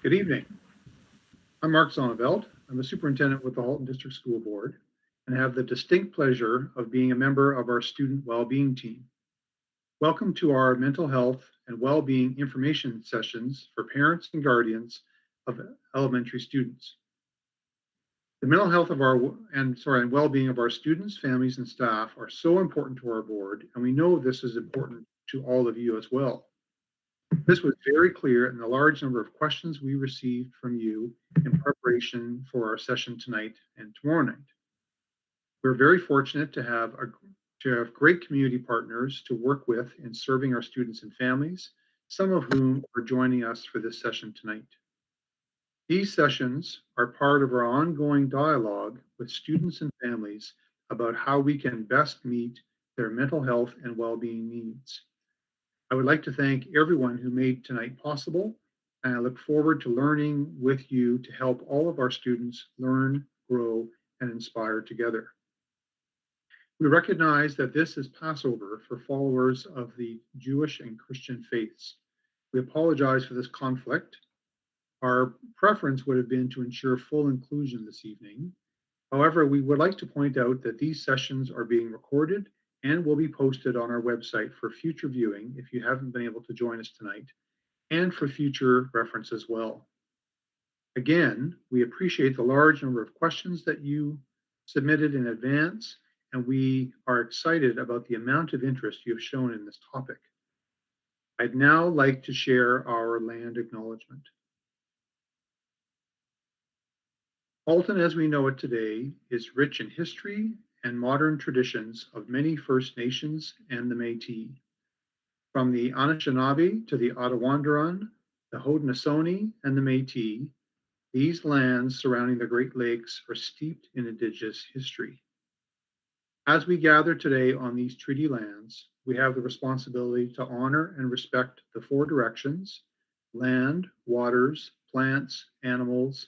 Good evening. I'm Mark Zonneveld. I'm a superintendent with the Halton District School Board and have the distinct pleasure of being a member of our student well-being team. Welcome to our mental health and well-being information sessions for parents and guardians of elementary students. The mental health of and well-being of our students, families, and staff are so important to our board, and we know this is important to all of you as well. This was very clear in the large number of questions we received from you in preparation for our session tonight and tomorrow night. We're very fortunate to have great community partners to work with in serving our students and families, some of whom are joining us for this session tonight. These sessions are part of our ongoing dialogue with students and families about how we can best meet their mental health and well-being needs. I would like to thank everyone who made tonight possible, and I look forward to learning with you to help all of our students learn, grow, and inspire together. We recognize that this is Passover for followers of the Jewish and Christian faiths. We apologize for this conflict. Our preference would have been to ensure full inclusion this evening. However, we would like to point out that these sessions are being recorded and will be posted on our website for future viewing if you haven't been able to join us tonight, and for future reference as well. Again, we appreciate the large number of questions that you submitted in advance, and we are excited about the amount of interest you have shown in this topic. I'd now like to share our land acknowledgement. Halton, as we know it today, is rich in history and modern traditions of many First Nations and the Métis. From the Anishinaabe to the Ottawandaron, the Haudenosaunee, and the Métis, these lands surrounding the Great Lakes are steeped in Indigenous history. As we gather today on these treaty lands, we have the responsibility to honor and respect the four directions: land, waters, plants, animals,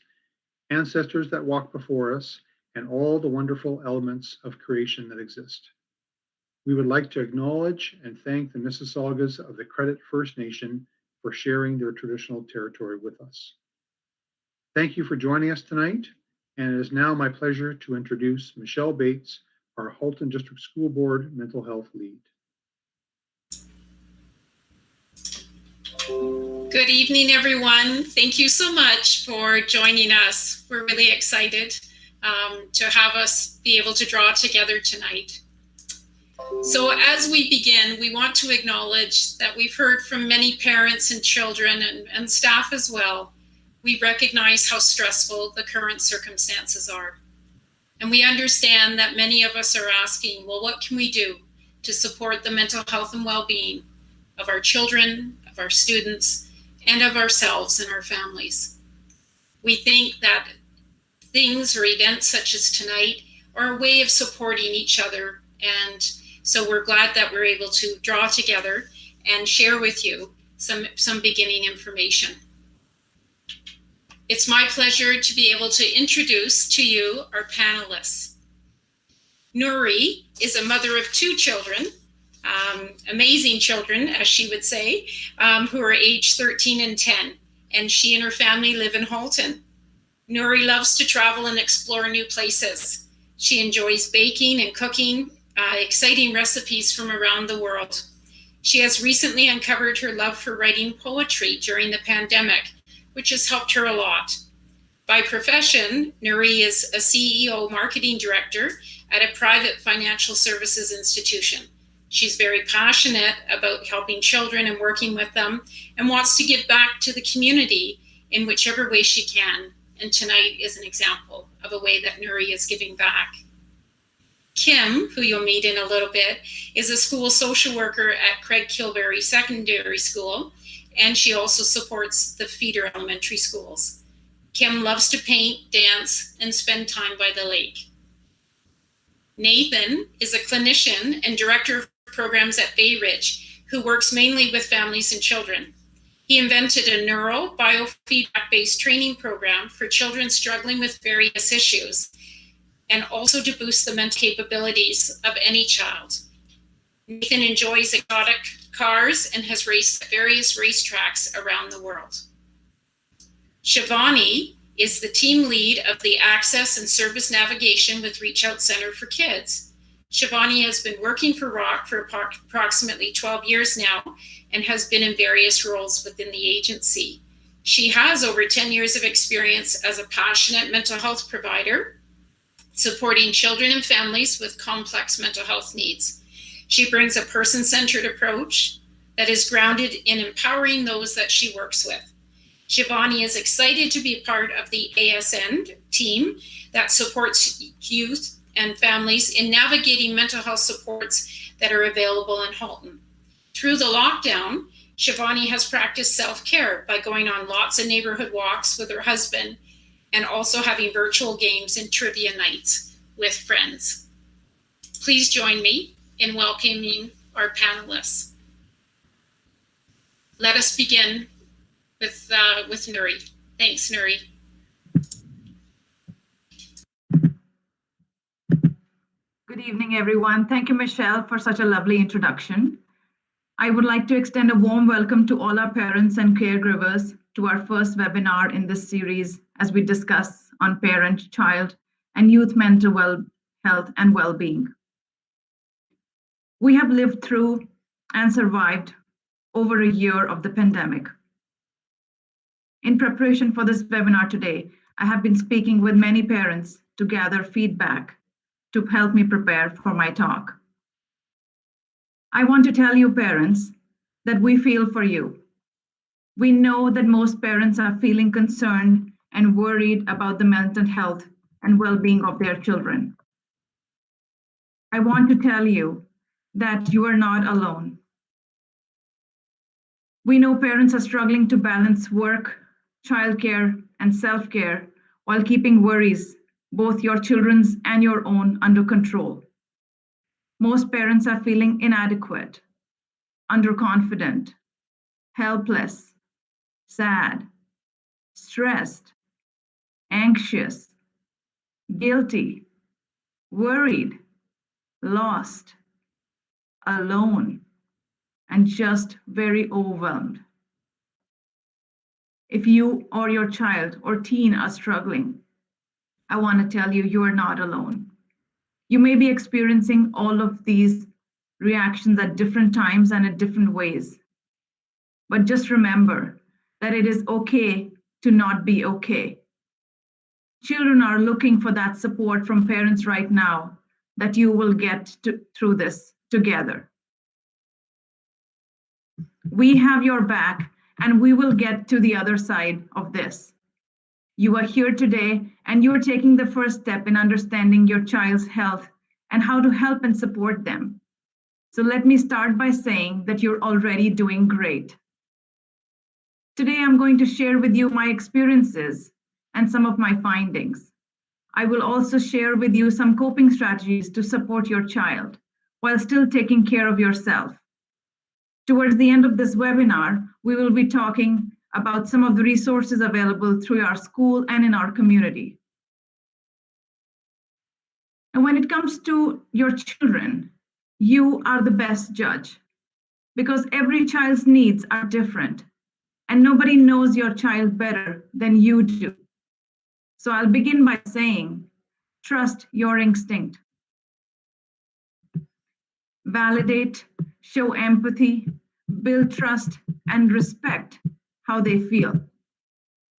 ancestors that walk before us, and all the wonderful elements of creation that exist. We would like to acknowledge and thank the Mississaugas of the Credit First Nation for sharing their traditional territory with us. Thank you for joining us tonight, and it is now my pleasure to introduce Michelle Bates, our Halton District School Board Mental Health Lead. Good evening, everyone. Thank you so much for joining us. We're really excited to have us be able to draw together tonight. So as we begin, we want to acknowledge that we've heard from many parents and children and staff as well. We recognize how stressful the current circumstances are. And we understand that many of us are asking, well, what can we do to support the mental health and well-being of our children, of our students, and of ourselves and our families? We think that things or events such as tonight are a way of supporting each other, and so we're glad that we're able to draw together and share with you some beginning information. It's my pleasure to be able to introduce to you our panelists. Nuri is a mother of two children, amazing children, as she would say, who are age 13 and 10, and she and her family live in Halton. Nuri loves to travel and explore new places. She enjoys baking and cooking exciting recipes from around the world. She has recently uncovered her love for writing poetry during the pandemic, which has helped her a lot. By profession, Nuri is a CEO marketing director at a private financial services institution. She's very passionate about helping children and working with them, and wants to give back to the community in whichever way she can. And tonight is an example of a way that Nuri is giving back. Kim, who you'll meet in a little bit, is a school social worker at Craig Kilberry Secondary School, and she also supports the feeder elementary schools. Kim loves to paint, dance, and spend time by the lake. Nathan is a clinician and director of programs at Bay Ridge, who works mainly with families and children. He invented a neuro biofeedback-based training program for children struggling with various issues, and also to boost the mental capabilities of any child. Nathan enjoys exotic cars and has raced at various racetracks around the world. Shivani is the team lead of the Access and Service Navigation with Reach Out Center for Kids. Shivani has been working for ROC for approximately 12 years now and has been in various roles within the agency. She has over 10 years of experience as a passionate mental health provider, supporting children and families with complex mental health needs. She brings a person-centered approach that is grounded in empowering those that she works with. Shivani is excited to be part of the ASN team that supports youth and families in navigating mental health supports that are available in Halton. Through the lockdown, Shivani has practiced self-care by going on lots of neighborhood walks with her husband and also having virtual games and trivia nights with friends. Please join me in welcoming our panelists. Let us begin with Nuri. Thanks, Nuri. Good evening, everyone. Thank you, Michelle, for such a lovely introduction. I would like to extend a warm welcome to all our parents and caregivers to our first webinar in this series as we discuss on parent, child, and youth mental health and well-being. We have lived through and survived over a year of the pandemic. In preparation for this webinar today, I have been speaking with many parents to gather feedback to help me prepare for my talk. I want to tell you, parents, that we feel for you. We know that most parents are feeling concerned and worried about the mental health and well-being of their children. I want to tell you that you are not alone. We know parents are struggling to balance work, childcare, and self-care while keeping worries, both your children's and your own, under control. Most parents are feeling inadequate, underconfident, helpless, sad, stressed, anxious, guilty, worried, lost, alone, and just very overwhelmed. If you or your child or teen are struggling, I want to tell you, you are not alone. You may be experiencing all of these reactions at different times and in different ways. But just remember that it is okay to not be okay. Children are looking for that support from parents right now that you will get through this together. We have your back and we will get to the other side of this. You are here today and you are taking the first step in understanding your child's health and how to help and support them. So let me start by saying that you're already doing great. Today, I'm going to share with you my experiences and some of my findings. I will also share with you some coping strategies to support your child while still taking care of yourself. Towards the end of this webinar, we will be talking about some of the resources available through our school and in our community. And when it comes to your children, you are the best judge because every child's needs are different and nobody knows your child better than you do. So I'll begin by saying, trust your instinct. Validate, show empathy, build trust, and respect how they feel.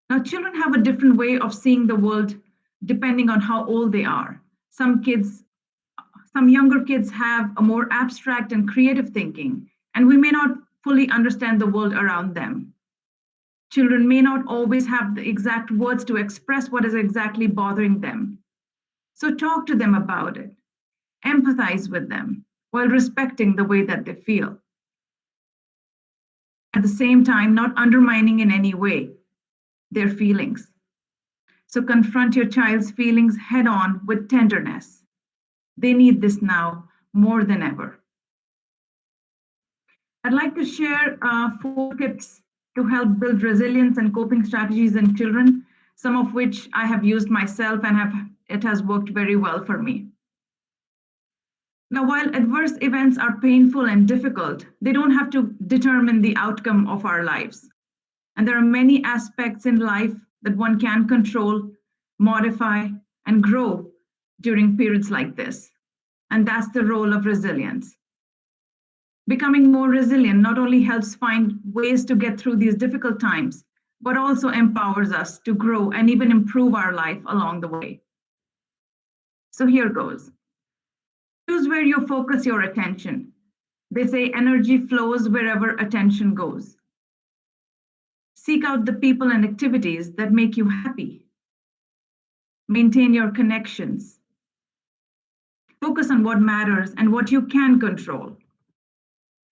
Now, children have a different way of seeing the world depending on how old they are. Some younger kids have a more abstract and creative thinking, and we may not fully understand the world around them. Children may not always have the exact words to express what is exactly bothering them. So talk to them about it. Empathize with them while respecting the way that they feel. At the same time, not undermining in any way their feelings. So confront your child's feelings head on with tenderness. They need this now more than ever. I'd like to share 4 tips to help build resilience and coping strategies in children, some of which I have used myself and it has worked very well for me. Now, while adverse events are painful and difficult, they don't have to determine the outcome of our lives. And there are many aspects in life that one can control, modify, and grow during periods like this. And that's the role of resilience. Becoming more resilient not only helps find ways to get through these difficult times, but also empowers us to grow and even improve our life along the way. So here goes. Choose where you focus your attention. They say energy flows wherever attention goes. Seek out the people and activities that make you happy. Maintain your connections. Focus on what matters and what you can control.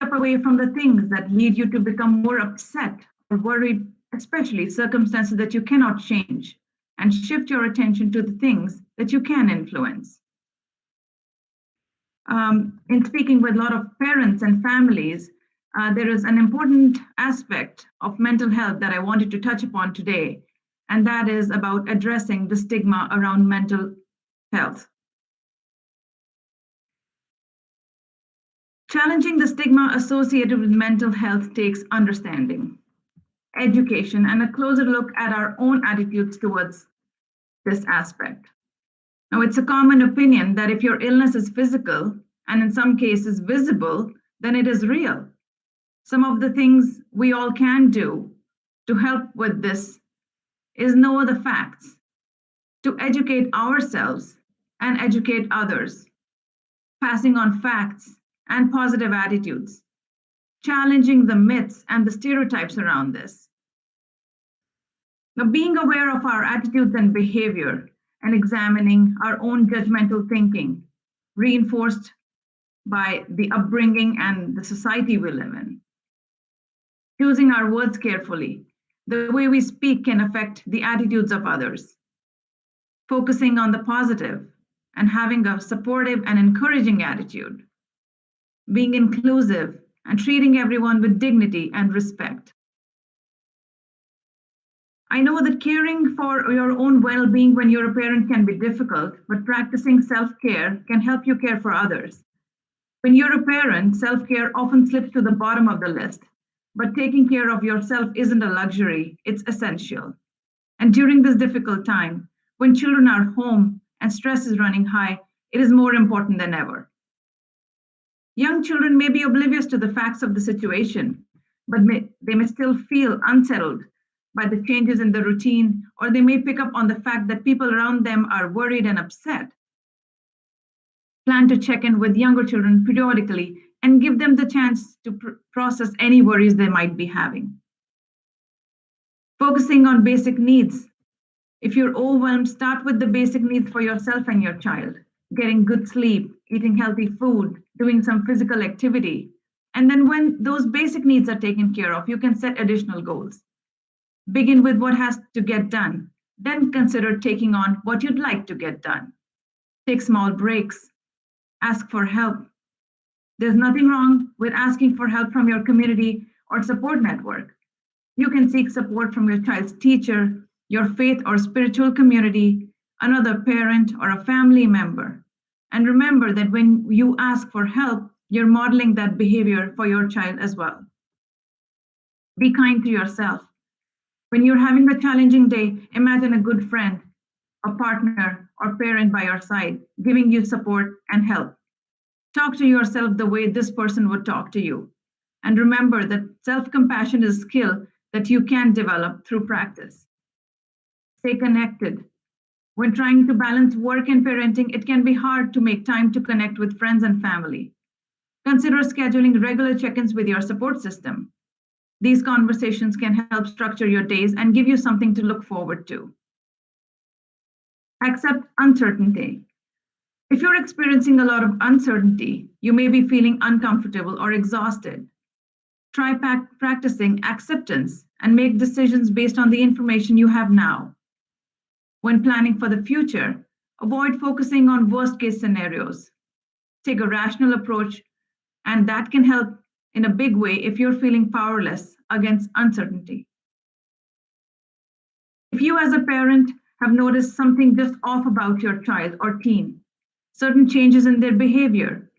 Step away from the things that lead you to become more upset or worried, especially circumstances that you cannot change, and shift your attention to the things that you can influence. In speaking with a lot of parents and families, there is an important aspect of mental health that I wanted to touch upon today, and that is about addressing the stigma around mental health. Challenging the stigma associated with mental health takes understanding, education, and a closer look at our own attitudes towards this aspect. Now, it's a common opinion that if your illness is physical and in some cases visible, then it is real. Some of the things we all can do to help with this is know the facts, to educate ourselves and educate others, passing on facts and positive attitudes, challenging the myths and the stereotypes around this. Now, being aware of our attitudes and behavior and examining our own judgmental thinking, reinforced by the upbringing and the society we live in. Choosing our words carefully. The way we speak can affect the attitudes of others. Focusing on the positive and having a supportive and encouraging attitude. Being inclusive and treating everyone with dignity and respect. I know that caring for your own well-being when you're a parent can be difficult, but practicing self-care can help you care for others. When you're a parent, self-care often slips to the bottom of the list, but taking care of yourself isn't a luxury, it's essential. And during this difficult time, when children are home and stress is running high, it is more important than ever. Young children may be oblivious to the facts of the situation, but they may still feel unsettled by the changes in the routine, or they may pick up on the fact that people around them are worried and upset. Plan to check in with younger children periodically and give them the chance to process any worries they might be having. Focusing on basic needs. If you're overwhelmed, start with the basic needs for yourself and your child. Getting good sleep, eating healthy food, doing some physical activity. And then when those basic needs are taken care of, you can set additional goals. Begin with what has to get done. Then consider taking on what you'd like to get done. Take small breaks. Ask for help. There's nothing wrong with asking for help from your community or support network. You can seek support from your child's teacher, your faith or spiritual community, another parent, or a family member. And remember that when you ask for help, you're modeling that behavior for your child as well. Be kind to yourself. When you're having a challenging day, imagine a good friend, a partner, or parent by your side, giving you support and help. Talk to yourself the way this person would talk to you. And remember that self-compassion is a skill that you can develop through practice. Stay connected. When trying to balance work and parenting, it can be hard to make time to connect with friends and family. Consider scheduling regular check-ins with your support system. These conversations can help structure your days and give you something to look forward to. Accept uncertainty. If you're experiencing a lot of uncertainty, you may be feeling uncomfortable or exhausted. Try practicing acceptance and make decisions based on the information you have now. When planning for the future, avoid focusing on worst-case scenarios. Take a rational approach, and that can help in a big way if you're feeling powerless against uncertainty. If you as a parent have noticed something just off about your child or teen, certain changes in their behavior,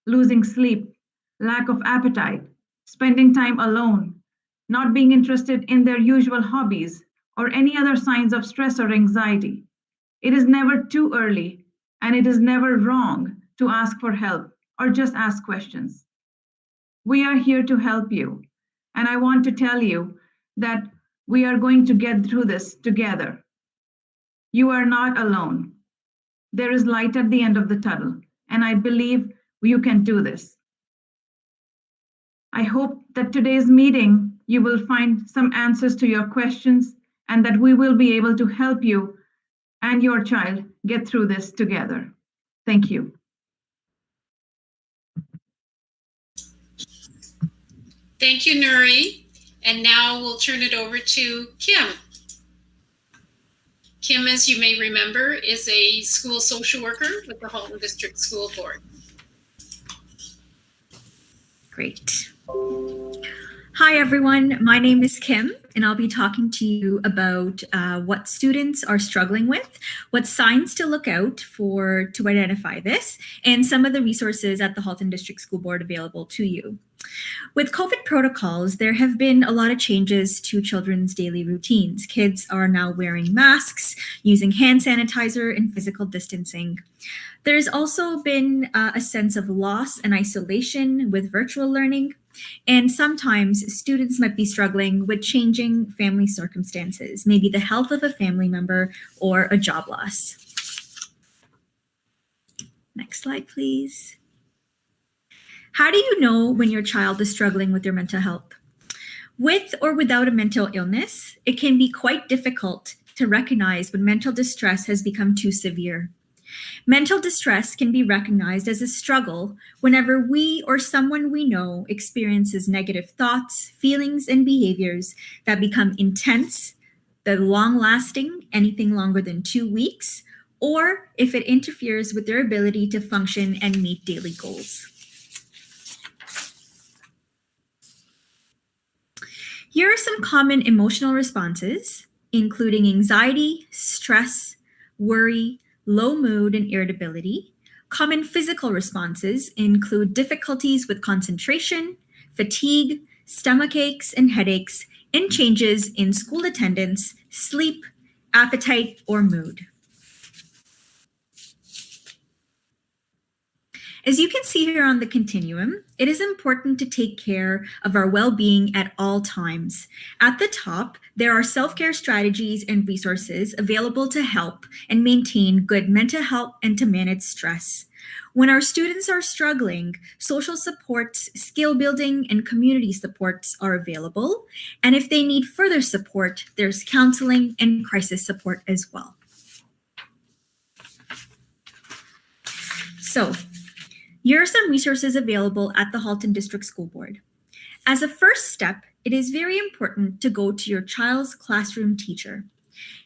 losing sleep, lack of appetite, spending time alone, not being interested in their usual hobbies, or any other signs of stress or anxiety. It is never too early, and it is never wrong to ask for help or just ask questions. We are here to help you, and I want to tell you that we are going to get through this together. You are not alone. There is light at the end of the tunnel, and I believe you can do this. I hope that today's meeting you will find some answers to your questions and that we will be able to help you and your child get through this together. Thank you. Thank you, Nuri. And now we'll turn it over to Kim. Kim, as you may remember, is a school social worker with the Halton District School Board. Great. Hi, everyone. My name is Kim, and I'll be talking to you about what students are struggling with, what signs to look out for to identify this, and some of the resources at the Halton District School Board available to you. With COVID protocols, there have been a lot of changes to children's daily routines. Kids are now wearing masks, using hand sanitizer, and physical distancing. There's also been a sense of loss and isolation with virtual learning, and sometimes students might be struggling with changing family circumstances, maybe the health of a family member or a job loss. Next slide, please. How do you know when your child is struggling with their mental health? With or without a mental illness, it can be quite difficult to recognize when mental distress has become too severe. Mental distress can be recognized as a struggle whenever we or someone we know experiences negative thoughts, feelings, and behaviors that become intense, that long-lasting, anything longer than 2 weeks, or if it interferes with their ability to function and meet daily goals. Here are some common emotional responses, including anxiety, stress, worry, low mood, and irritability. Common physical responses include difficulties with concentration, fatigue, stomach aches and headaches, and changes in school attendance, sleep, appetite, or mood. As you can see here on the continuum, it is important to take care of our well-being at all times. At the top, there are self-care strategies and resources available to help and maintain good mental health and to manage stress. When our students are struggling, social supports, skill building, and community supports are available. And if they need further support, there's counseling and crisis support as well. So, here are some resources available at the Halton District School Board. As a first step, it is very important to go to your child's classroom teacher.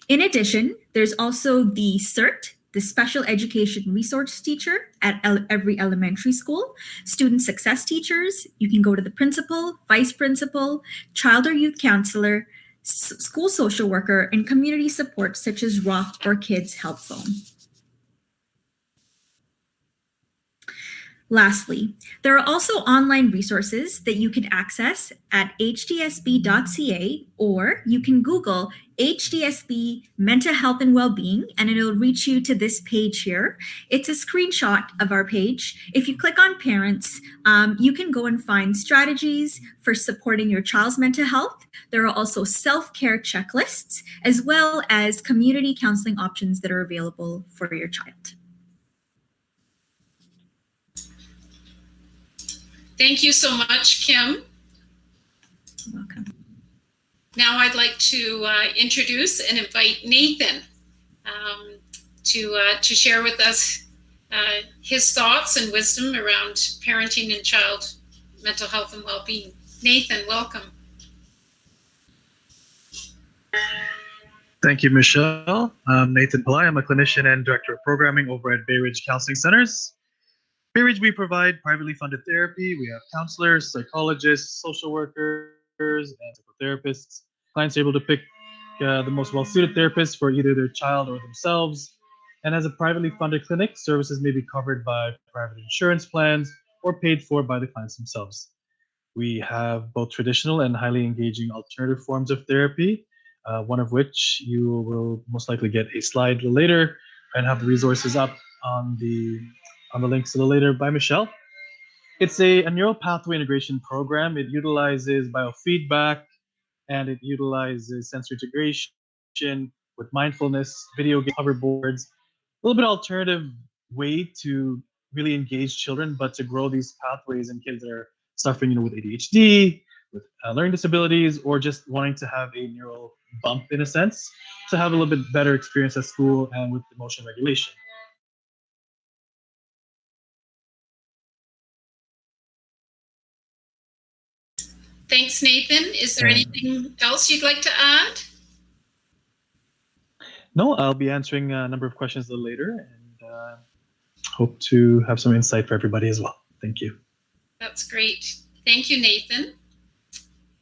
In addition, there's also the CERT, the Special Education Resource Teacher at every elementary school, student success teachers. You can go to the principal, vice principal, child or youth counselor, school social worker, and community support such as ROC or Kids Help Phone. Lastly, there are also online resources that you can access at hdsb.ca, or you can Google HDSB Mental Health and Wellbeing, and it'll reach you to this page here. It's a screenshot of our page. If you click on Parents, you can go and find strategies for supporting your child's mental health. There are also self-care checklists, as well as community counseling options that are available for your child. Thank you so much, Kim. You're welcome. Now I'd like to introduce and invite Nathan to share with us his thoughts and wisdom around parenting and child mental health and well-being. Nathan, welcome. Thank you, Michelle. I'm Nathan Pillai. I'm a clinician and director of programming over at Bay Ridge Counseling Centers. Bay Ridge, we provide privately funded therapy. We have counselors, psychologists, social workers, and psychotherapists. Clients are able to pick the most well-suited therapist for either their child or themselves. And as a privately funded clinic, services may be covered by private insurance plans or paid for by the clients themselves. We have both traditional and highly engaging alternative forms of therapy. one of which you will most likely get a slide later and have the resources up on the links a little later by Michelle. It's a neural pathway integration program. It utilizes biofeedback and it utilizes sensor integration with mindfulness, video game hoverboards, a little bit alternative way to really engage children, but to grow these pathways in kids that are suffering, with ADHD, with learning disabilities, or just wanting to have a neural bump in a sense, to have a little bit better experience at school and with emotion regulation. Thanks, Nathan. Is there anything else you'd like to add? No, I'll be answering a number of questions a little later, and hope to have some insight for everybody as well. Thank you. That's great. Thank you, Nathan.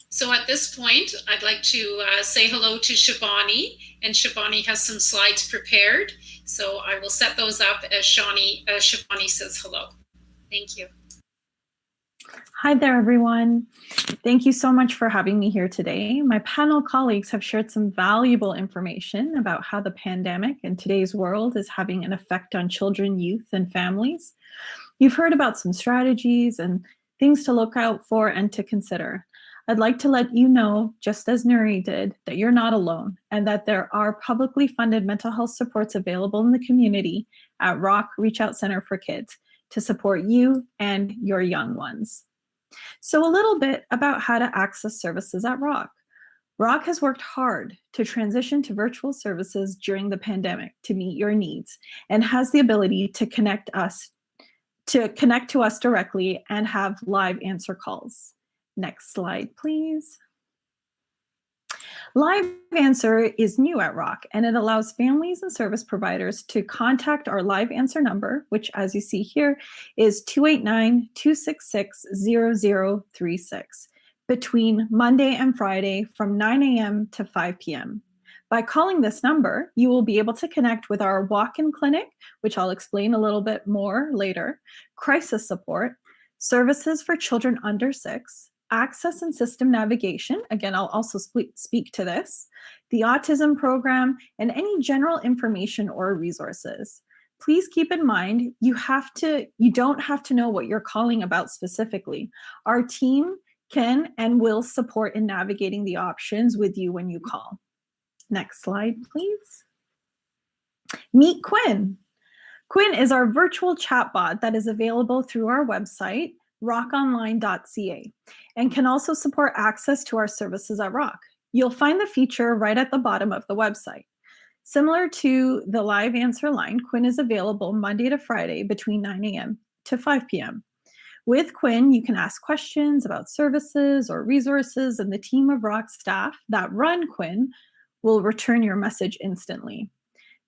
So at this point, I'd like to say hello to Shivani, and Shivani has some slides prepared. So I will set those up as Shivani says hello. Thank you. Hi there, everyone. Thank you so much for having me here today. My panel colleagues have shared some valuable information about how the pandemic in today's world is having an effect on children, youth, and families. You've heard about some strategies and things to look out for and to consider. I'd like to let you know, just as Nuri did, that you're not alone and that there are publicly funded mental health supports available in the community at Rock Reach Out Center for Kids to support you and your young ones. So a little bit about how to access services at Rock. Rock has worked hard to transition to virtual services during the pandemic to meet your needs and has the ability to connect to us directly and have live answer calls. Next slide, please. Live Answer is new at Rock, and it allows families and service providers to contact our Live Answer number, which, as you see here, is 289-266-0036, between Monday and Friday from 9 a.m. to 5 p.m. By calling this number, you will be able to connect with our walk-in clinic, which I'll explain a little bit more later, crisis support, services for children under 6, access and system navigation, again, I'll also speak to this, the autism program, and any general information or resources. Please keep in mind, you don't have to know what you're calling about specifically. Our team can and will support in navigating the options with you when you call. Next slide, please. Meet Quinn. Quinn is our virtual chatbot that is available through our website, rockonline.ca, and can also support access to our services at Rock. You'll find the feature right at the bottom of the website. Similar to the Live Answer line, Quinn is available Monday to Friday between 9 a.m. to 5 p.m. With Quinn, you can ask questions about services or resources, and the team of Rock staff that run Quinn will return your message instantly.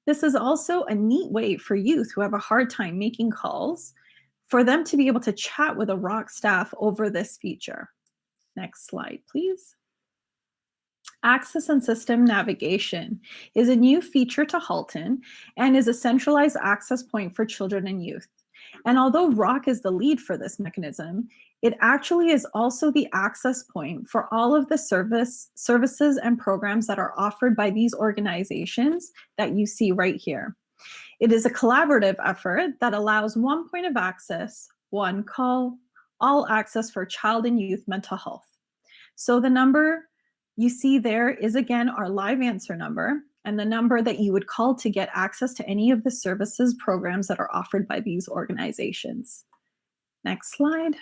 This is also a neat way for youth who have a hard time making calls for them to be able to chat with a Rock staff over this feature. Next slide, please. Access and system navigation is a new feature to Halton and is a centralized access point for children and youth. And although Rock is the lead for this mechanism, it actually is also the access point for all of the services and programs that are offered by these organizations that you see right here. It is a collaborative effort that allows one point of access, one call, all access for child and youth mental health. So the number you see there is, again, our Live Answer number and the number that you would call to get access to any of the services programs that are offered by these organizations. Next slide.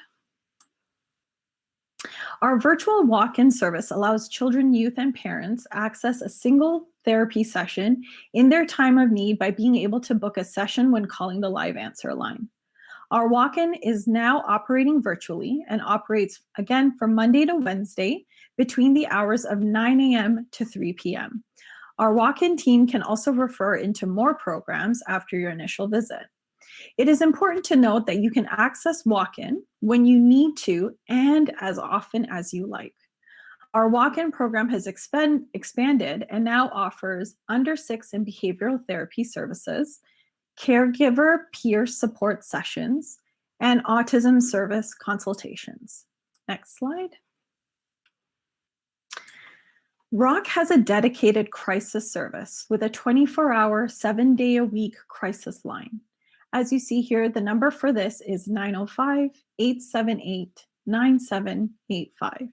Our virtual walk-in service allows children, youth, and parents access a single therapy session in their time of need by being able to book a session when calling the Live Answer line. Our walk-in is now operating virtually and operates, again, from Monday to Wednesday between the hours of 9 a.m. to 3 p.m. Our walk-in team can also refer into more programs after your initial visit. It is important to note that you can access walk-in when you need to and as often as you like. Our walk-in program has expanded and now offers under 6 and behavioral therapy services, caregiver peer support sessions, and autism service consultations. Next slide. Rock has a dedicated crisis service with a 24-hour, 7-day-a-week crisis line. As you see here, the number for this is 905-878-9785.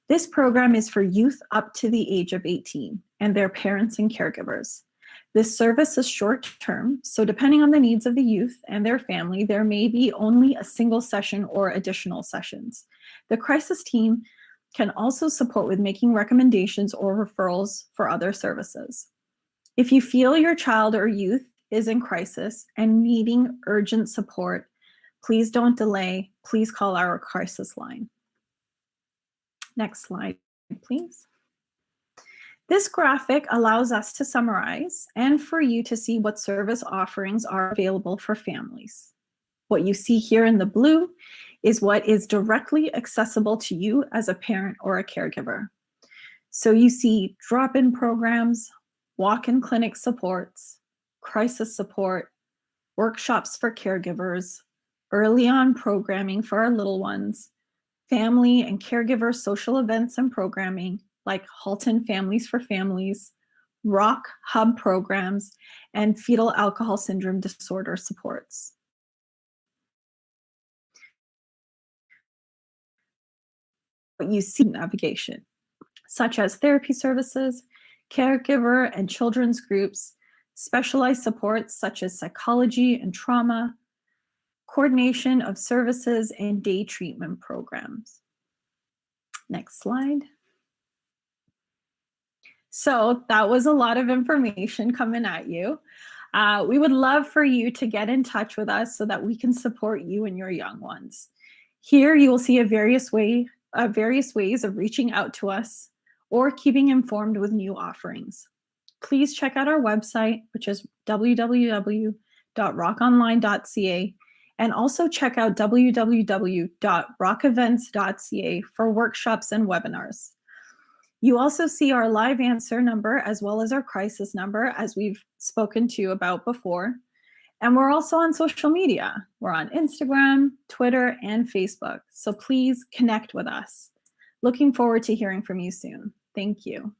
This program is for youth up to the age of 18 and their parents and caregivers. This service is short-term, so depending on the needs of the youth and their family, there may be only a single session or additional sessions. The crisis team can also support with making recommendations or referrals for other services. If you feel your child or youth is in crisis and needing urgent support, please don't delay. Please call our crisis line. Next slide, please. This graphic allows us to summarize and for you to see what service offerings are available for families. What you see here in the blue is what is directly accessible to you as a parent or a caregiver. So you see drop-in programs, walk-in clinic supports, crisis support, workshops for caregivers, early on programming for our little ones, family and caregiver social events and programming like Halton Families for Families, Rock Hub programs, and fetal alcohol syndrome disorder supports. What you see in navigation, such as therapy services, caregiver and children's groups, specialized supports such as psychology and trauma, coordination of services, and day treatment programs. Next slide. So that was a lot of information coming at you. We would love for you to get in touch with us so that we can support you and your young ones. Here you will see various ways of reaching out to us or keeping informed with new offerings. Please check out our website, which is www.rockonline.ca, and also check out www.rockevents.ca for workshops and webinars. You also see our live answer number as well as our crisis number, as we've spoken to you about before. And we're also on social media. We're on Instagram, Twitter, and Facebook. So please connect with us. Looking forward to hearing from you soon. Thank you.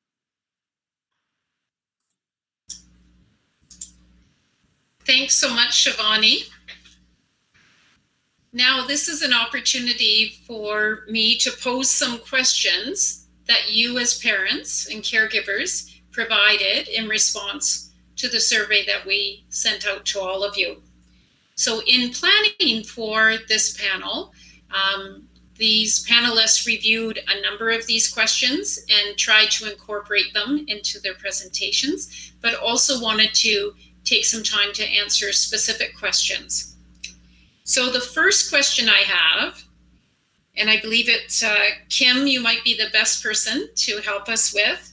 Thanks so much, Shivani. Now, this is an opportunity for me to pose some questions that you as parents and caregivers provided in response to the survey that we sent out to all of you. So in planning for this panel, these panelists reviewed a number of these questions and tried to incorporate them into their presentations, but also wanted to take some time to answer specific questions. So the first question I have, and I believe it's Kim, you might be the best person to help us with.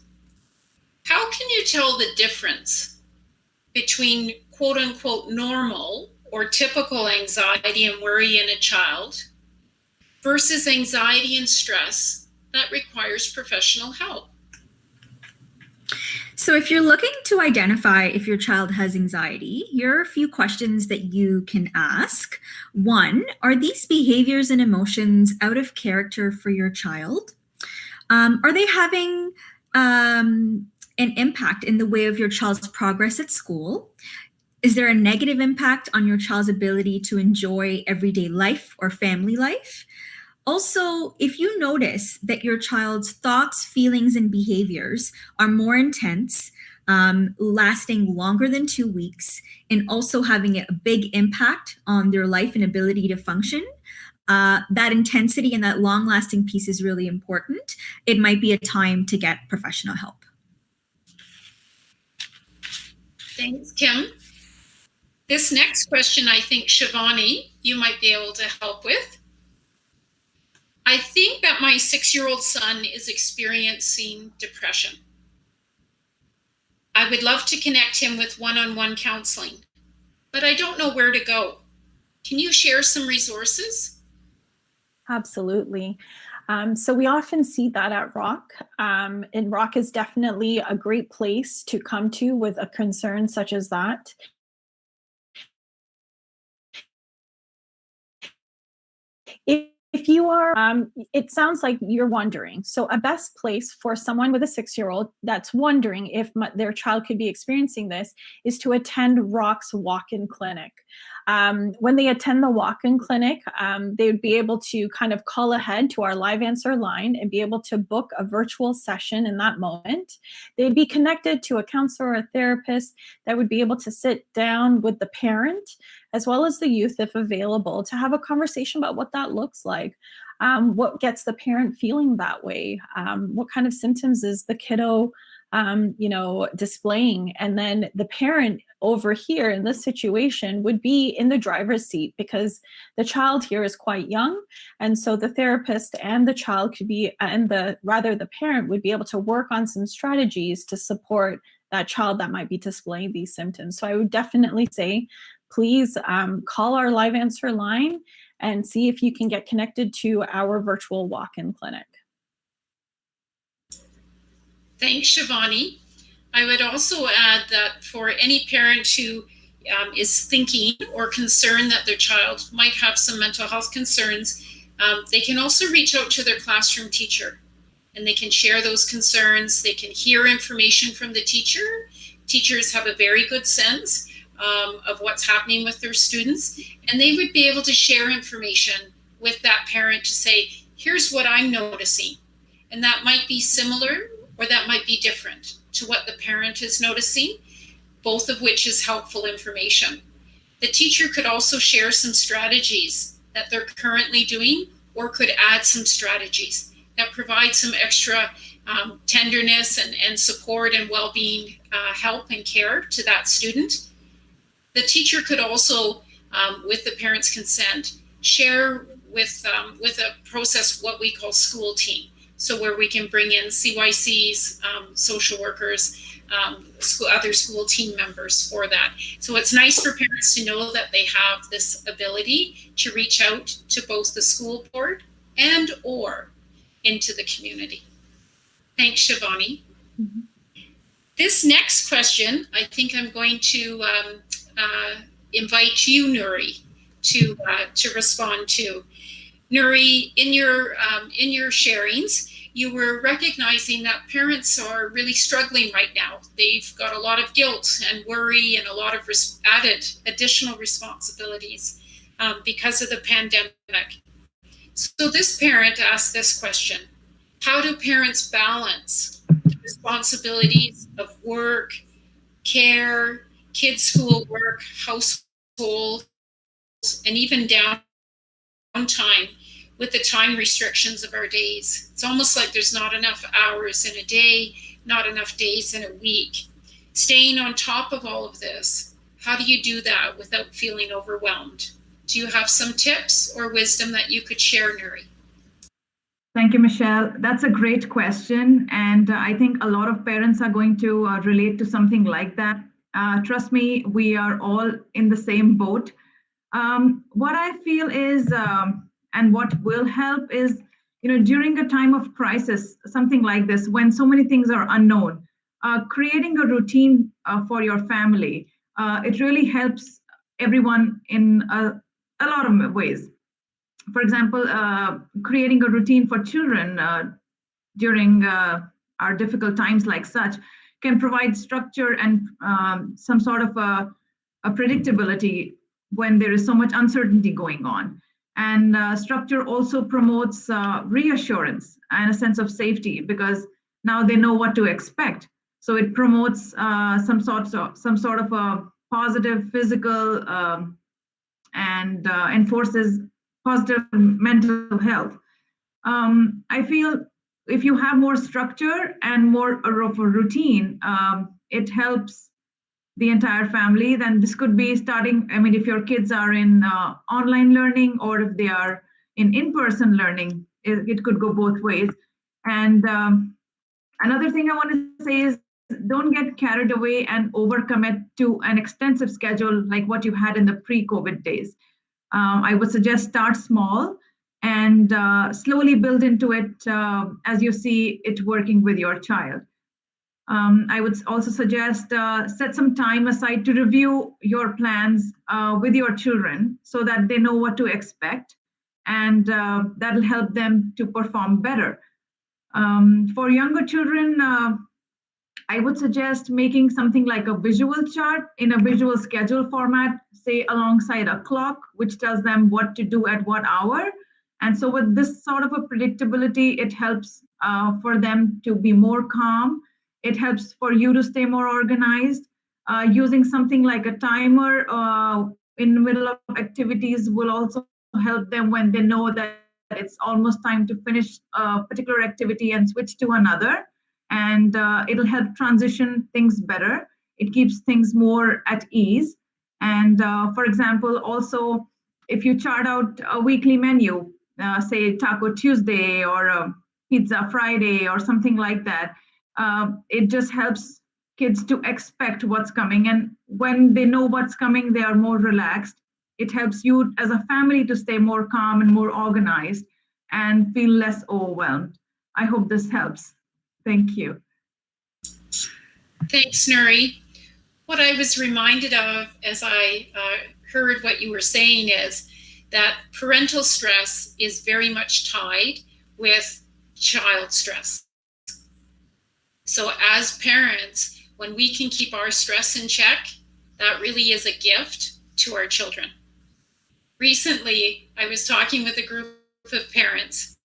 How can you tell the difference between quote unquote normal or typical anxiety and worry in a child versus anxiety and stress that requires professional help? So if you're looking to identify if your child has anxiety, here are a few questions that you can ask. One, are these behaviors and emotions out of character for your child? Are they having an impact in the way of your child's progress at school? Is there a negative impact on your child's ability to enjoy everyday life or family life? Also, if you notice that your child's thoughts, feelings, and behaviors are more intense, lasting longer than 2 weeks, and also having a big impact on their life and ability to function, that intensity and that long-lasting piece is really important. It might be a time to get professional help. Thanks, Kim. This next question, I think, Shivani, you might be able to help with. I think that my 6-year-old son is experiencing depression. I would love to connect him with one-on-one counseling, but I don't know where to go. Can you share some resources? Absolutely. So we often see that at Rock, and Rock is definitely a great place to come to with a concern such as that. If you you are, it sounds like you're wondering. So a best place for someone with a 6-year-old that's wondering if their child could be experiencing this is to attend Rock's walk-in clinic. When they attend the walk-in clinic, they would be able to kind of call ahead to our live answer line and be able to book a virtual session in that moment. They'd be connected to a counselor or a therapist that would be able to sit down with the parent as well as the youth, if available, to have a conversation about what that looks like. What gets the parent feeling that way? What kind of symptoms is the kiddo displaying? And then the parent over here in this situation would be in the driver's seat because the child here is quite young. And so the therapist and the child could be, and the parent would be able to work on some strategies to support that child that might be displaying these symptoms. So I would definitely say, please call our live answer line and see if you can get connected to our virtual walk-in clinic. Thanks, Shivani. I would also add that for any parent who is thinking or concerned that their child might have some mental health concerns, they can also reach out to their classroom teacher and they can share those concerns. They can hear information from the teacher. Teachers have a very good sense of what's happening with their students, and they would be able to share information with that parent to say, here's what I'm noticing. And that might be similar or that might be different to what the parent is noticing, both of which is helpful information. The teacher could also share some strategies that they're currently doing or could add some strategies that provide some extra tenderness and support and well-being help and care to that student. The teacher could also, with the parent's consent, share with a process what we call school team. So where we can bring in CYCs, social workers, other school team members for that. So it's nice for parents to know that they have this ability to reach out to both the school board and or into the community. Thanks, Shivani. Mm-hmm. This next question, I think I'm going to invite you, Nuri, to respond to. Nuri, in your sharings, you were recognizing that parents are really struggling right now. They've got a lot of guilt and worry and a lot of additional responsibilities because of the pandemic. So this parent asked this question: how do parents balance the responsibilities of work, care, kids' schoolwork, household, and even downtime with the time restrictions of our days? It's almost like there's not enough hours in a day, not enough days in a week. Staying on top of all of this, how do you do that without feeling overwhelmed? Do you have some tips or wisdom that you could share, Nuri? Thank you, Michelle. That's a great question. And I think a lot of parents are going to relate to something like that. Trust me, we are all in the same boat. What I feel is, and what will help is, during a time of crisis, something like this, when so many things are unknown, creating a routine for your family, it really helps everyone in a lot of ways. For example, creating a routine for children during our difficult times like such can provide structure and some sort of a predictability when there is so much uncertainty going on. And structure also promotes reassurance and a sense of safety because now they know what to expect. So it promotes some sort of a positive physical and enforces positive mental health. I feel if you have more structure and more of a routine, it helps the entire family. Then this could be starting, if your kids are in online learning or if they are in in-person learning, it could go both ways. And another thing I want to say is don't get carried away and overcommit to an extensive schedule like what you had in the pre-COVID days. I would suggest start small and slowly build into it as you see it working with your child. I would also suggest set some time aside to review your plans with your children so that they know what to expect and that'll help them to perform better. For younger children, I would suggest making something like a visual chart in a visual schedule format, say alongside a clock, which tells them what to do at what hour. And so with this sort of a predictability, it helps for them to be more calm. It helps for you to stay more organized. Using something like a timer in the middle of activities will also help them when they know that it's almost time to finish a particular activity and switch to another. And it'll help transition things better. It keeps things more at ease. And for example, also, if you chart out a weekly menu, say Taco Tuesday or Pizza Friday or something like that, it just helps kids to expect what's coming. And when they know what's coming, they are more relaxed. It helps you as a family to stay more calm and more organized and feel less overwhelmed. I hope this helps. Thank you. Thanks, Nuri. What I was reminded of as I heard what you were saying is that parental stress is very much tied with child stress. So as parents, when we can keep our stress in check, that really is a gift to our children. Recently, I was talking with a group of parents,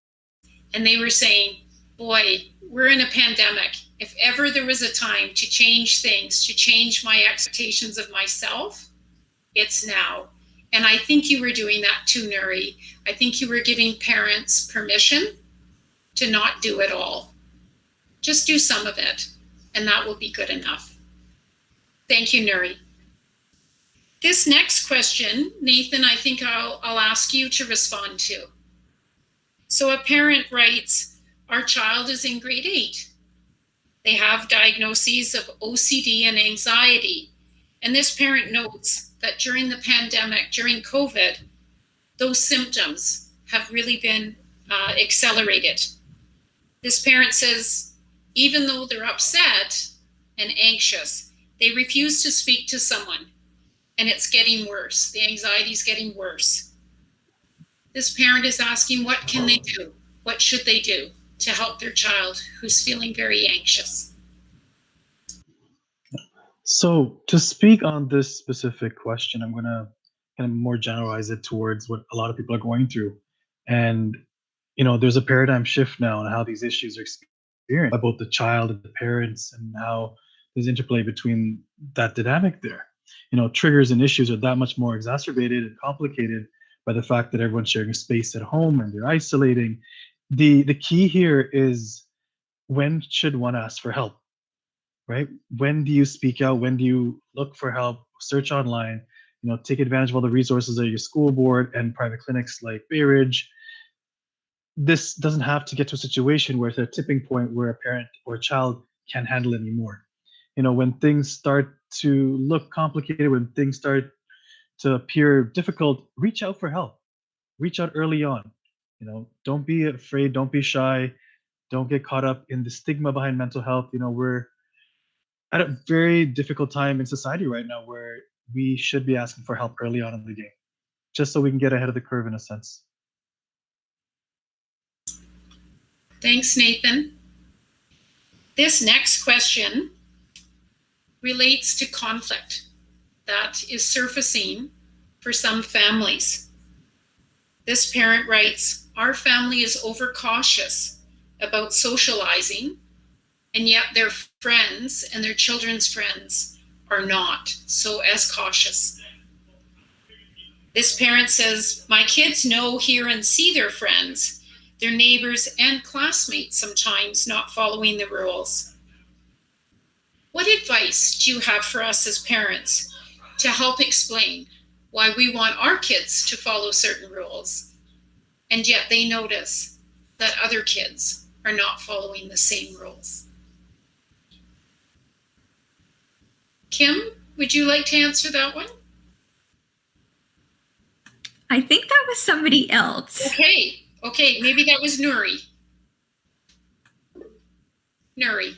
and they were saying, boy, we're in a pandemic. If ever there was a time to change things, to change my expectations of myself, it's now. And I think you were doing that too, Nuri. I think you were giving parents permission to not do it all. Just do some of it, and that will be good enough. Thank you, Nuri. This next question, Nathan, I think I'll ask you to respond to. So a parent writes, our child is in grade 8. They have diagnoses of OCD and anxiety. And this parent notes that during the pandemic, during COVID, those symptoms have really been accelerated. This parent says, even though they're upset and anxious, they refuse to speak to someone, and it's getting worse. The anxiety is getting worse. This parent is asking, what can they do? What should they do to help their child who's feeling very anxious? So to speak on this specific question, I'm going to kind of more generalize it towards what a lot of people are going through. And, there's a paradigm shift now on how these issues are experienced by both the child and the parents, and how there's interplay between that dynamic there. Triggers and issues are that much more exacerbated and complicated by the fact that everyone's sharing a space at home and they're isolating. The key here is, when should one ask for help, right? When do you speak out? When do you look for help? Search online, take advantage of all the resources at your school board and private clinics like Bay Ridge. This doesn't have to get to a situation where it's a tipping point where a parent or a child can't handle it anymore. When things start to look complicated, when things start to appear difficult, reach out for help. Reach out early on. Don't be afraid, don't be shy, don't get caught up in the stigma behind mental health. We're at a very difficult time in society right now where we should be asking for help early on in the game, just so we can get ahead of the curve in a sense. Thanks, Nathan. This next question relates to conflict that is surfacing for some families. This parent writes, our family is overcautious about socializing, and yet their friends and their children's friends are not so as cautious. This parent says, my kids know, hear, and see their friends, their neighbors, and classmates sometimes not following the rules. What advice do you have for us as parents to help explain why we want our kids to follow certain rules, and yet they notice that other kids are not following the same rules? Kim, would you like to answer that one? I think that was somebody else. Okay, maybe that was Nuri. Nuri.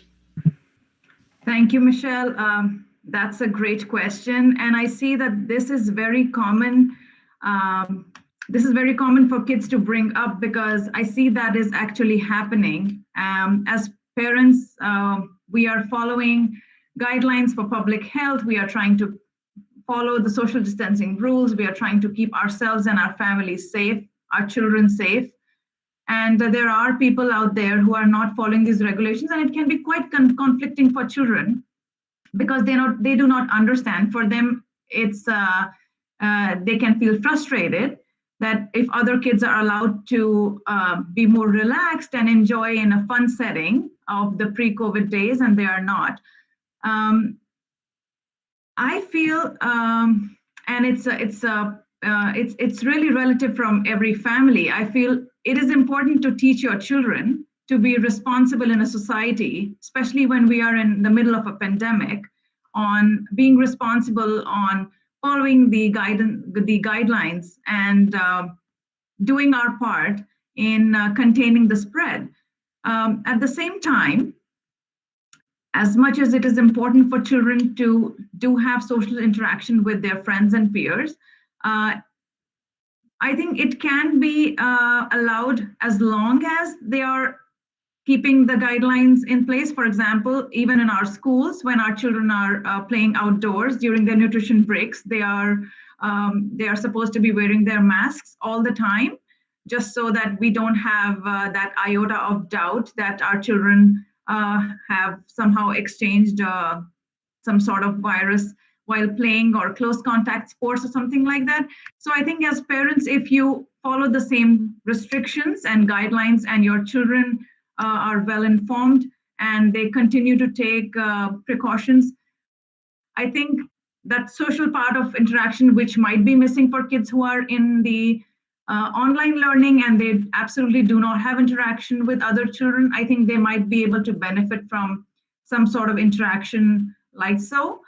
Thank you, Michelle. That's a great question. And I see that this is very common this is very common for kids to bring up because I see that is actually happening. As parents, we are following guidelines for public health. We are trying to follow the social distancing rules. We are trying to keep ourselves and our families safe, our children safe. And there are people out there who are not following these regulations, and it can be quite conflicting for children because they do not understand. For them, it's they can feel frustrated that if other kids are allowed to be more relaxed and enjoy in a fun setting of the pre-COVID days, and they are not. I feel, and it's really relative from every family. I feel it is important to teach your children to be responsible in a society, especially when we are in the middle of a pandemic, on being responsible, on following the guidelines, and doing our part in containing the spread. At the same time, as much as it is important for children to do have social interaction with their friends and peers, I think it can be allowed as long as they are keeping the guidelines in place. For example, even in our schools, when our children are playing outdoors during their nutrition breaks, they are supposed to be wearing their masks all the time, just so that we don't have that iota of doubt that our children have somehow exchanged some sort of virus while playing or close contact sports or something like that. So I think as parents, if you follow the same restrictions and guidelines and your children are well informed and they continue to take precautions, I think that social part of interaction, which might be missing for kids who are in the online learning and they absolutely do not have interaction with other children, I think they might be able to benefit from some sort of interaction like so.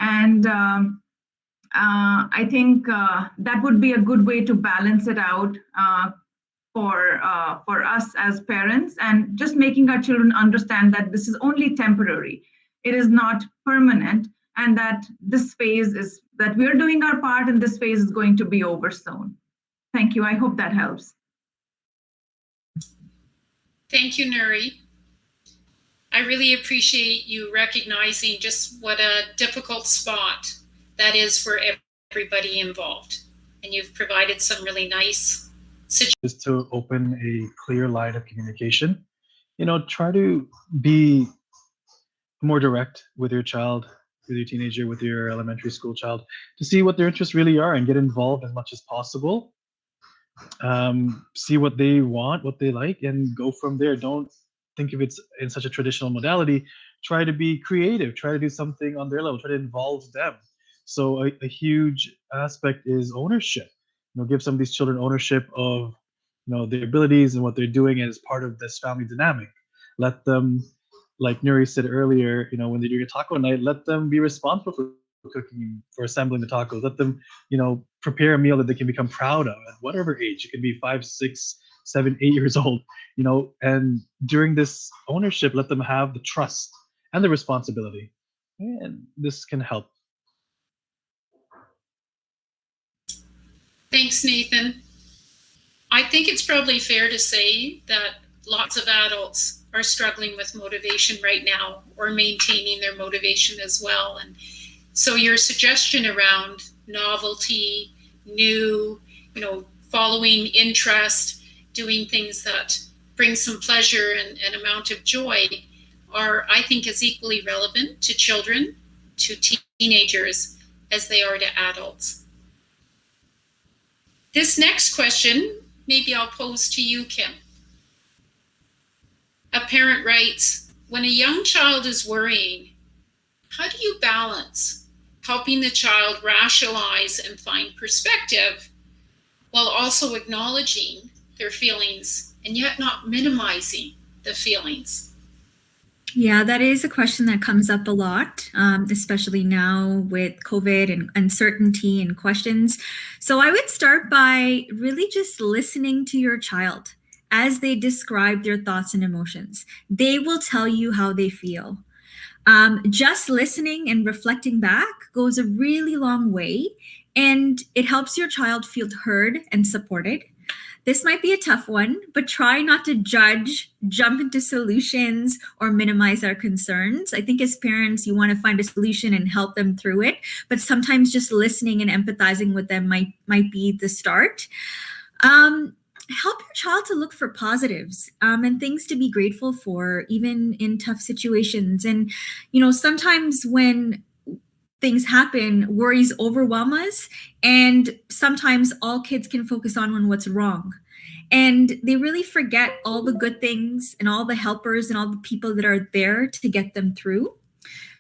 And I think that would be a good way to balance it out for us as parents, and just making our children understand that this is only temporary. It is not permanent, and that this phase is that we're doing our part, and this phase is going to be over soon. Thank you. I hope that helps. Thank you, Nuri. I really appreciate you recognizing just what a difficult spot that is for everybody involved. And you've provided some really nice suggestions. Just to open a clear line of communication. Try to be more direct with your child, with your teenager, with your elementary school child, to see what their interests really are and get involved as much as possible. See what they want, what they like, and go from there. Don't think of it in such a traditional modality. Try to be creative. Try to do something on their level. Try to involve them. So a huge aspect is ownership. Give some of these children ownership of their abilities and what they're doing as part of this family dynamic. Let them, like Nuri said earlier, when they do a taco night, let them be responsible for cooking, for assembling the tacos. Let them, prepare a meal that they can become proud of at whatever age. It could be 5, 6, 7, 8 years old, and during this ownership, let them have the trust and the responsibility. And this can help. Thanks, Nathan. I think it's probably fair to say that lots of adults are struggling with motivation right now, or maintaining their motivation as well. And so your suggestion around novelty, new, following interest, doing things that bring some pleasure and amount of joy are, I think, as equally relevant to children, to teenagers, as they are to adults. This next question, maybe I'll pose to you, Kim. A parent writes, when a young child is worrying, how do you balance helping the child rationalize and find perspective while also acknowledging their feelings and yet not minimizing the feelings? Yeah, that is a question that comes up a lot, especially now with COVID and uncertainty and questions. So I would start by really just listening to your child as they describe their thoughts and emotions. They will tell you how they feel. Just listening and reflecting back goes a really long way and it helps your child feel heard and supported. This might be a tough one, but try not to judge, jump into solutions, or minimize our concerns. I think as parents, you want to find a solution and help them through it, but sometimes just listening and empathizing with them might be the start. Help your child to look for positives and things to be grateful for, even in tough situations. And, sometimes when things happen, worries overwhelm us, and sometimes all kids can focus on what's wrong. And they really forget all the good things and all the helpers and all the people that are there to get them through.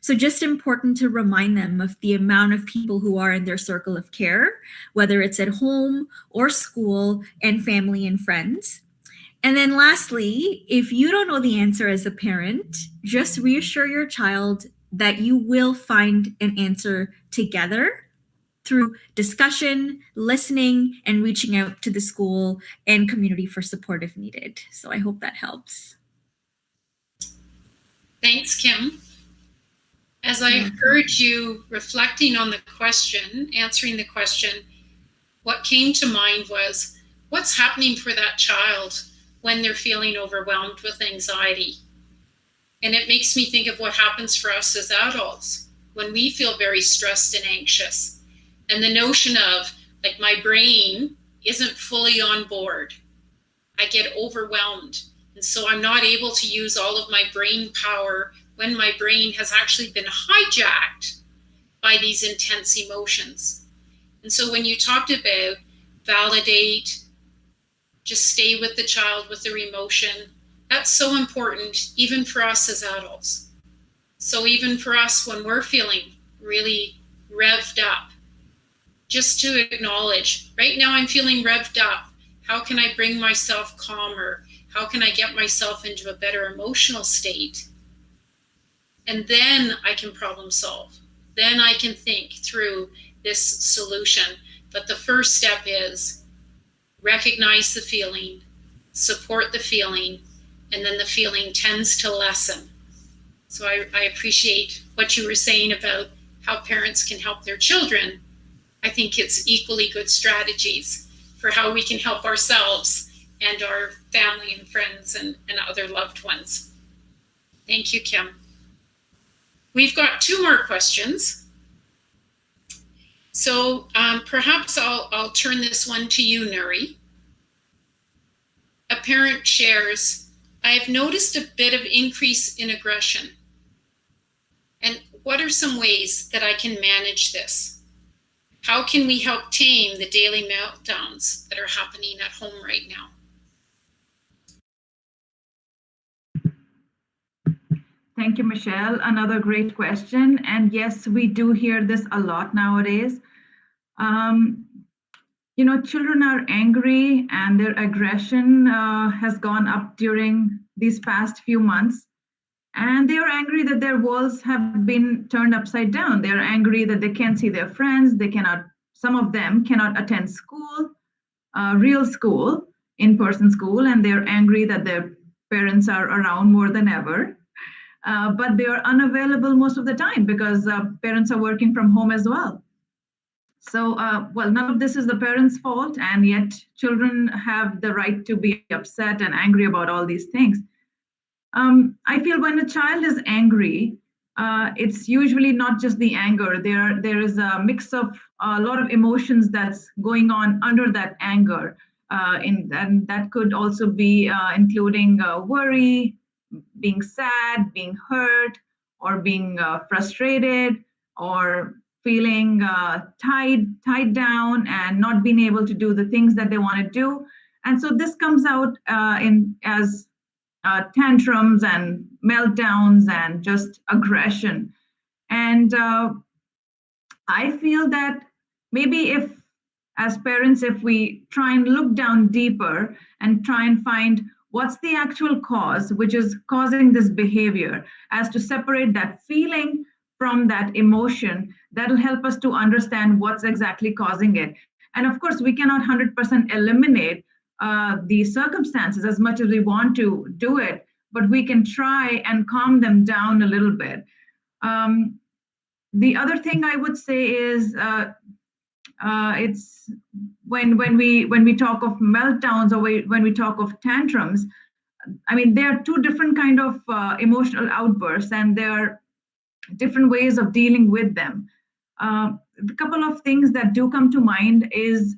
So just important to remind them of the amount of people who are in their circle of care, whether it's at home or school, and family and friends. And then lastly, if you don't know the answer as a parent, just reassure your child that you will find an answer together through discussion, listening, and reaching out to the school and community for support if needed. So I hope that helps. Thanks, Kim. As I heard you reflecting on the question, answering the question, what came to mind was what's happening for that child when they're feeling overwhelmed with anxiety. And it makes me think of what happens for us as adults when we feel very stressed and anxious. And the notion of, like, my brain isn't fully on board. I get overwhelmed. And so I'm not able to use all of my brain power when my brain has actually been hijacked by these intense emotions. And so when you talked about validate, just stay with the child with their emotion, that's so important, even for us as adults. So even for us, when we're feeling really revved up, just to acknowledge, right now I'm feeling revved up. How can I bring myself calmer? How can I get myself into a better emotional state? And then I can problem solve. Then I can think through this solution. But the first step is recognize the feeling, support the feeling, and then the feeling tends to lessen. So I appreciate what you were saying about how parents can help their children. I think it's equally good strategies for how we can help ourselves and our family and friends and other loved ones. Thank you, Kim. We've got two more questions. So perhaps I'll turn this one to you, Nuri. A parent shares, I have noticed a bit of increase in aggression. And what are some ways that I can manage this? How can we help tame the daily meltdowns that are happening at home right now? Thank you, Michelle. Another great question. And yes, we do hear this a lot nowadays. Children are angry and their aggression has gone up during these past few months. And they are angry that their worlds have been turned upside down. They are angry that they can't see their friends. Some of them cannot attend school, real school, in-person school, and they're angry that their parents are around more than ever. But they are unavailable most of the time because parents are working from home as well. So, none of this is the parents' fault, and yet children have the right to be upset and angry about all these things. I feel when a child is angry, it's usually not just the anger. There is a mix of a lot of emotions that's going on under that anger, and that could also be including worry, being sad, being hurt, or being frustrated, or feeling tied down and not being able to do the things that they want to do. And so this comes out as tantrums and meltdowns and just aggression. And I feel that maybe as parents, if we try and look down deeper and try and find what's the actual cause which is causing this behavior, as to separate that feeling from that emotion, that'll help us to understand what's exactly causing it. And of course, we cannot 100% eliminate the circumstances as much as we want to do it, but we can try and calm them down a little bit. The other thing I would say is It's when we talk of meltdowns, or when we talk of tantrums. I mean, there are two different kind of emotional outbursts, and there are different ways of dealing with them. A couple of things that do come to mind is,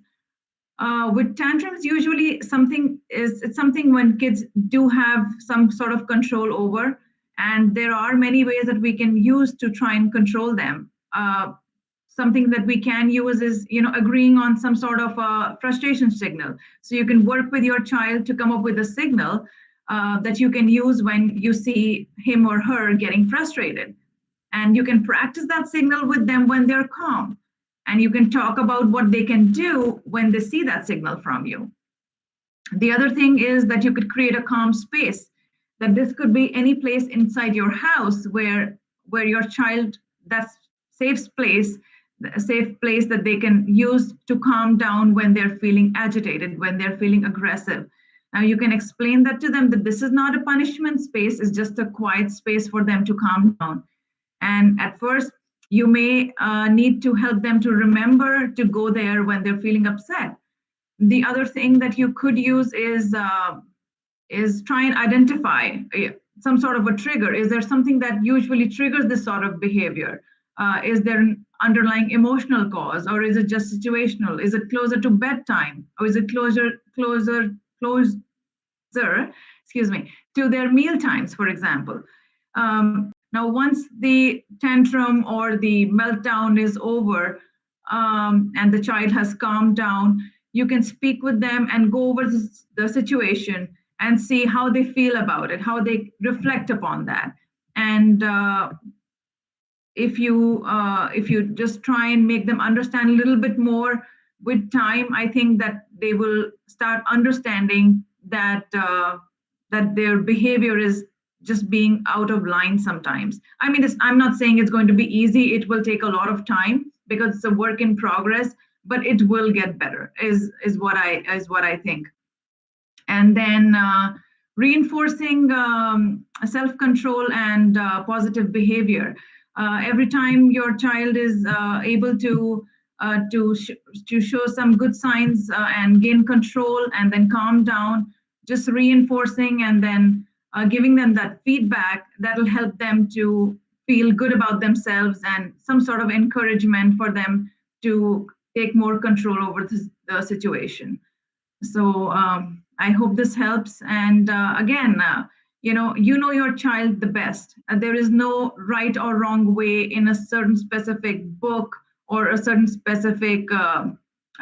with tantrums, usually it's something when kids do have some sort of control over, and there are many ways that we can use to try and control them. Something that we can use is, agreeing on some sort of a frustration signal. So you can work with your child to come up with a signal that you can use when you see him or her getting frustrated. And you can practice that signal with them when they're calm. And you can talk about what they can do when they see that signal from you. The other thing is that you could create a calm space. That this could be any place inside your house where your child, that's a safe place that they can use to calm down when they're feeling agitated, when they're feeling aggressive. Now you can explain that to them, that this is not a punishment space, it's just a quiet space for them to calm down. And at first, you may need to help them to remember to go there when they're feeling upset. The other thing that you could use is try and identify some sort of a trigger. Is there something that usually triggers this sort of behavior? Is there an underlying emotional cause, or is it just situational? Is it closer to bedtime, or is it closer, excuse me, to their meal times, for example? Now, once the tantrum or the meltdown is over, and the child has calmed down, you can speak with them and go over the situation and see how they feel about it, how they reflect upon that. And if you just try and make them understand a little bit more with time, I think that they will start understanding that that their behavior is just being out of line sometimes. I mean, I'm not saying it's going to be easy. It will take a lot of time because it's a work in progress, but it will get better, is what I think. And then reinforcing self-control and positive behavior. Every time your child is able to show some good signs and gain control and then calm down, just reinforcing and then giving them that feedback, that'll help them to feel good about themselves, and some sort of encouragement for them to take more control over the situation. So I hope this helps. And again, you know your child the best. There is no right or wrong way in a certain specific book or a certain specific a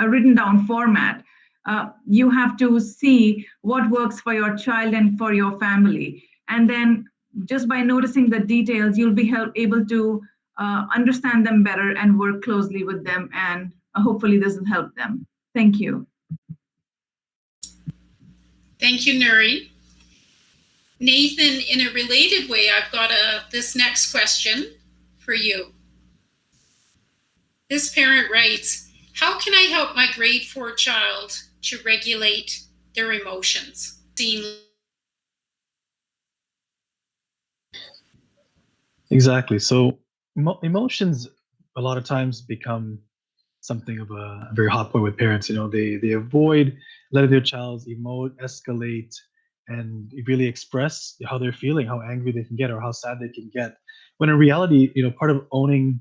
written down format. You have to see what works for your child and for your family. And then just by noticing the details, you'll be able to understand them better and work closely with them. And hopefully this will help them. Thank you. Thank you, Nuri. Nathan, in a related way, I've got this next question for you. This parent writes, how can I help my grade 4 child to regulate their emotions? Exactly. So emotions a lot of times become something of a very hot point with parents. They avoid letting their child emote, escalate, and really express how they're feeling, how angry they can get, or how sad they can get. When in reality, part of owning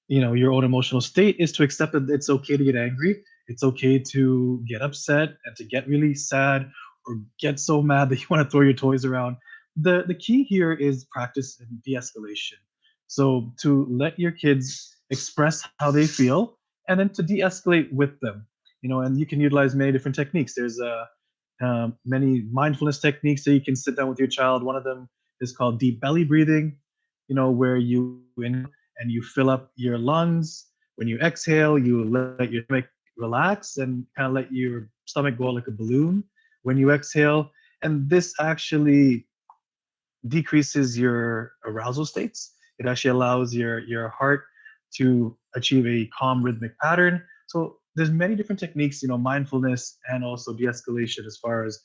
your own emotional state is to accept that it's okay to get angry. It's okay to get upset and to get really sad or get so mad that you want to throw your toys around. The key here is practice and de-escalation. So to let your kids express how they feel, and then to de-escalate with them. And you can utilize many different techniques. There's many mindfulness techniques that you can sit down with your child. One of them is called deep belly breathing, where you inhale and you fill up your lungs. When you exhale, you let your stomach relax and kind of let your stomach go like a balloon when you exhale. And this actually decreases your arousal states. It actually allows your heart to achieve a calm rhythmic pattern. So there's many different techniques, mindfulness and also de-escalation as far as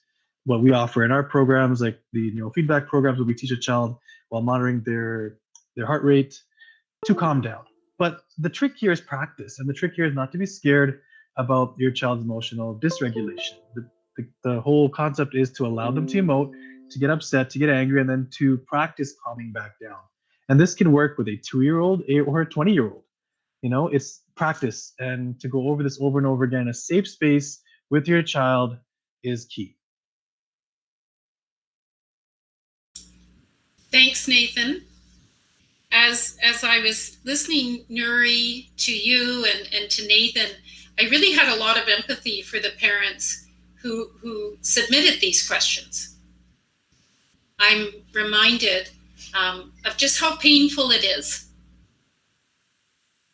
what we offer in our programs, like the feedback programs where we teach a child while monitoring their heart rate to calm down. But the trick here is practice, and the trick here is not to be scared about your child's emotional dysregulation. The whole concept is to allow them to emote, to get upset, to get angry, and then to practice calming back down. And this can work with a 2-year-old or a 20-year-old. You know, it's practice, and to go over this over and over again. A safe space with your child is key. Thanks, Nathan. As I was listening, Nuri, to you and to Nathan, I really had a lot of empathy for the parents who submitted these questions. I'm reminded of just how painful it is,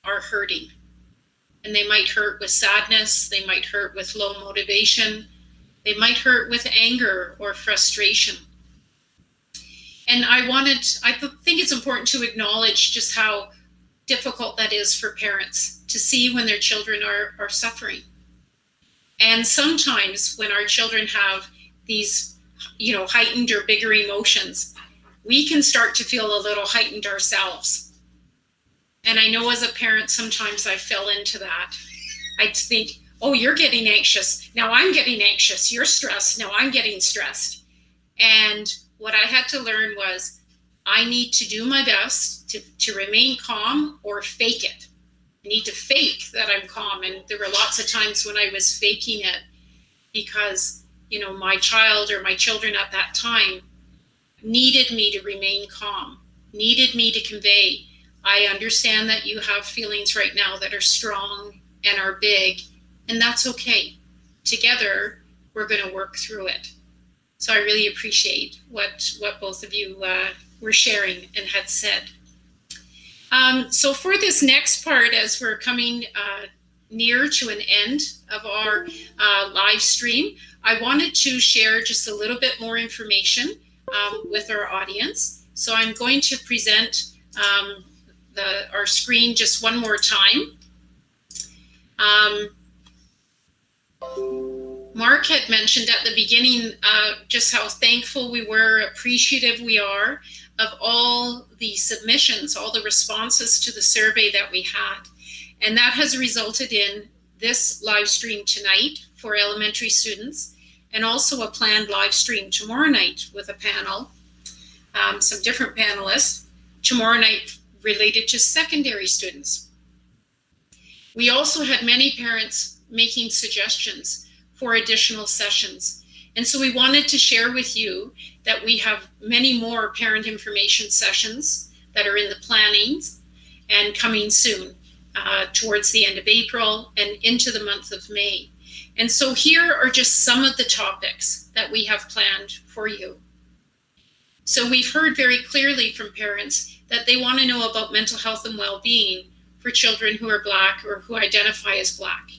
are hurting. And they might hurt with sadness, they might hurt with low motivation, they might hurt with anger or frustration. And I think it's important to acknowledge just how difficult that is for parents to see when their children are suffering. And sometimes when our children have these, heightened or bigger emotions, we can start to feel a little heightened ourselves. And I know as a parent, sometimes I fell into that. I'd think, oh, you're getting anxious. Now I'm getting anxious. You're stressed. Now I'm getting stressed. And what I had to learn was I need to do my best to remain calm or fake it. I need to fake that I'm calm. And there were lots of times when I was faking it because, my child or my children at that time needed me to remain calm, needed me to convey, I understand that you have feelings right now that are strong and are big, and that's okay. Together, we're going to work through it. So I really appreciate what both of you were sharing and had said. So for this next part, as we're coming near to an end of our live stream, I wanted to share just a little bit more information with our audience. So I'm going to present our screen just one more time. Mark had mentioned at the beginning just how thankful we were, appreciative we are of all the submissions, all the responses to the survey that we had. And that has resulted in this live stream tonight for elementary students, and also a planned live stream tomorrow night with a panel, some different panelists, tomorrow night related to secondary students. We also had many parents making suggestions for additional sessions. And so we wanted to share with you that we have many more parent information sessions that are in the plannings and coming soon, towards the end of April and into the month of May. And so here are just some of the topics that we have planned for you. So we've heard very clearly from parents that they want to know about mental health and well-being for children who are Black or who identify as Black,